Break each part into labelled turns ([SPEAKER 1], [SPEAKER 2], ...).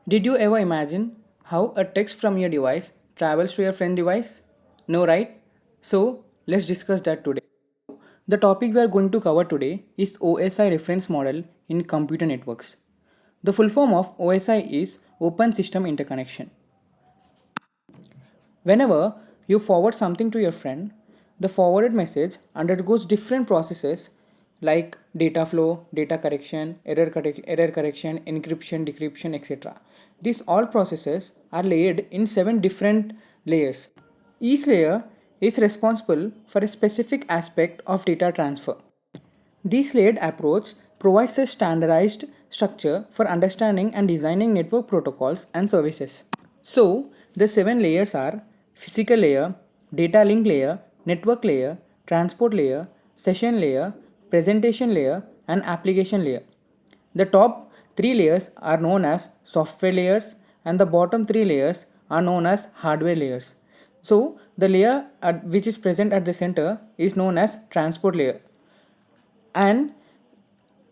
[SPEAKER 1] Did you ever imagine how a text from your device travels to your friend device? No, right? So, let's discuss that today. The topic we are going to cover today is OSI reference model in computer networks. The full form of OSI is Open System Interconnection. Whenever you forward something to your friend, the forwarded message undergoes different processes like data flow, data correction, error correction, encryption, decryption, etc. These all processes are layered in 7 different layers. Each layer is responsible for a specific aspect of data transfer. This layered approach provides a standardized structure for understanding and designing network protocols and services. So, the 7 layers are physical layer, data link layer, network layer, transport layer, session layer, presentation layer, and application layer. The top 3 layers are known as software layers, and the bottom 3 layers are known as hardware layers. So, the layer which is present at the center is known as transport layer, and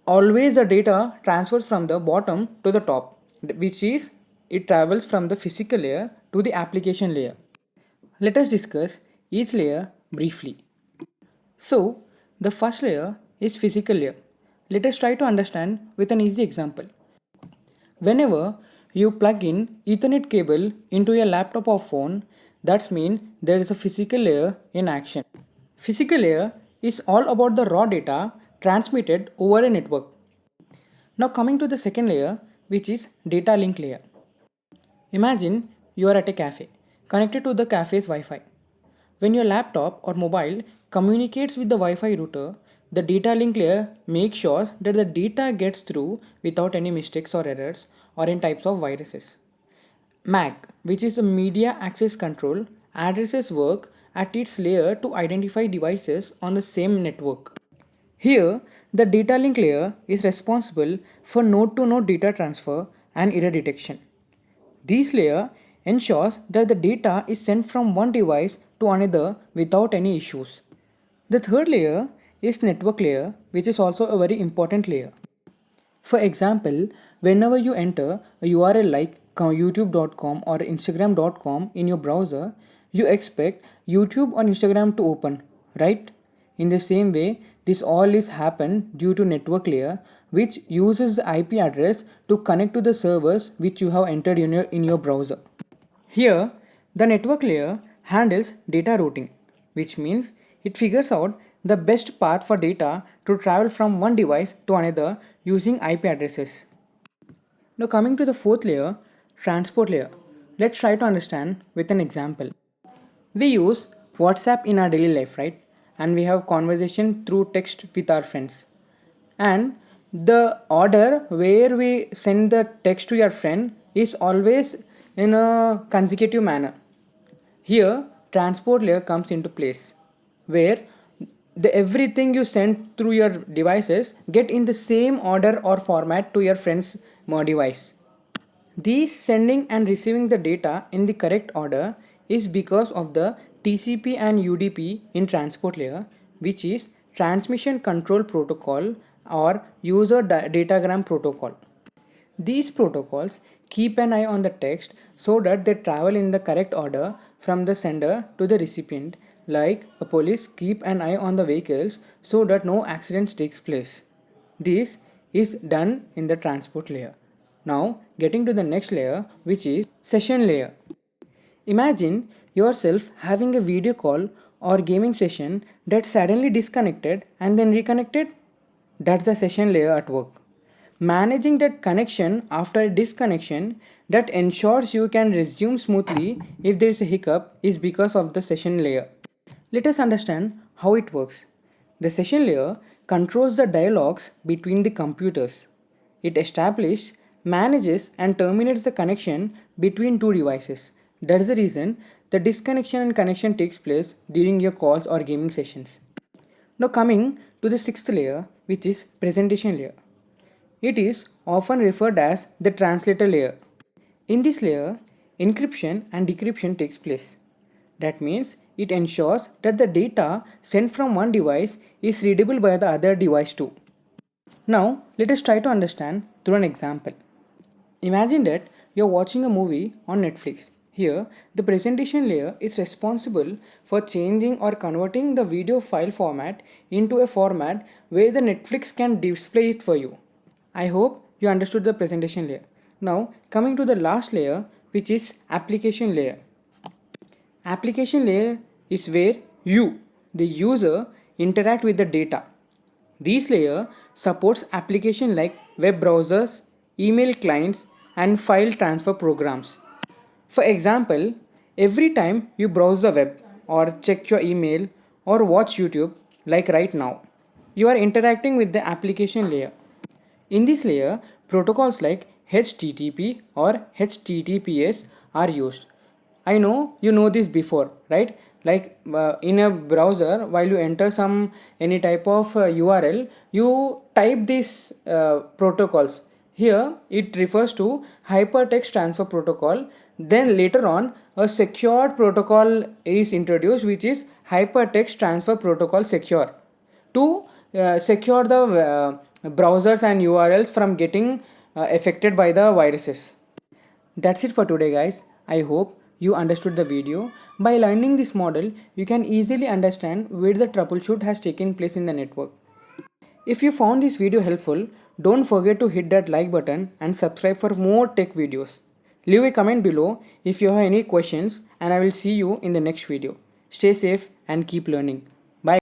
[SPEAKER 1] always the data transfers from the bottom to the top, which is it travels from the physical layer to the application layer. Let us discuss each layer briefly. So, the first layer is physical layer. Let us try to understand with an easy example. Whenever you plug in Ethernet cable into your laptop or phone, that means there is a physical layer in action. Physical layer is all about the raw data transmitted over a network. Now coming to the second layer, which is data link layer. Imagine you are at a cafe, connected to the cafe's Wi-Fi. When your laptop or mobile communicates with the Wi-Fi router, the data link layer makes sure that the data gets through without any mistakes or errors or in types of viruses. MAC, which is a media access control, addresses work at its layer to identify devices on the same network. Here, the data link layer is responsible for node-to-node data transfer and error detection. This layer ensures that the data is sent from one device to another without any issues. The third layer is network layer, which is also a very important layer. For example, whenever you enter a URL like youtube.com or instagram.com in your browser, you expect YouTube or Instagram to open, right? In the same way, this all is happen due to network layer, which uses the IP address to connect to the servers which you have entered in your browser. Here, the network layer handles data routing, which means it figures out the best path for data to travel from one device to another using IP addresses. Now coming to the fourth layer, transport layer. Let's try to understand with an example. We use WhatsApp in our daily life, right? And we have conversation through text with our friends. And the order where we send the text to your friend is always in a consecutive manner. Here, transport layer comes into place, where everything you send through your devices get in the same order or format to your friend's device. These sending and receiving the data in the correct order is because of the TCP and UDP in transport layer, which is Transmission Control Protocol or User Datagram Protocol. These protocols keep an eye on the text so that they travel in the correct order from the sender to the recipient, like a police keep an eye on the vehicles so that no accidents takes place. This is done in the transport layer. Now getting to the next layer, which is session layer. Imagine yourself having a video call or gaming session that suddenly disconnected and then reconnected. That's the session layer at work. Managing that connection after a disconnection that ensures you can resume smoothly if there is a hiccup is because of the session layer. Let us understand how it works. The session layer controls the dialogues between the computers. It establishes, manages, and terminates the connection between two devices. That is the reason the disconnection and connection takes place during your calls or gaming sessions. Now coming to the sixth layer, which is presentation layer. It is often referred as the translator layer. In this layer, encryption and decryption takes place. That means it ensures that the data sent from one device is readable by the other device too. Now let us try to understand through an example. Imagine that you're watching a movie on Netflix. Here, the presentation layer is responsible for changing or converting the video file format into a format where the Netflix can display it for you. I hope you understood the presentation layer. Now, coming to the last layer, which is application layer. Application layer is where you, the user, interact with the data. This layer supports applications like web browsers, email clients, and file transfer programs. For example, every time you browse the web or check your email or watch YouTube, like right now, you are interacting with the application layer. In this layer, protocols like HTTP or HTTPS are used. I know you know this before, right? Like in a browser, while you enter some any type of URL, you type these protocols. Here, it refers to hypertext transfer protocol. Then later on, a secured protocol is introduced, which is hypertext transfer protocol secure to secure the browsers and URLs from getting affected by the viruses. That's it for today, guys. I hope you understood the video. By learning this model, you can easily understand where the troubleshoot has taken place in the network. If you found this video helpful, don't forget to hit that like button and subscribe for more tech videos. Leave a comment below if you have any questions, and I will see you in the next video. Stay safe and keep learning.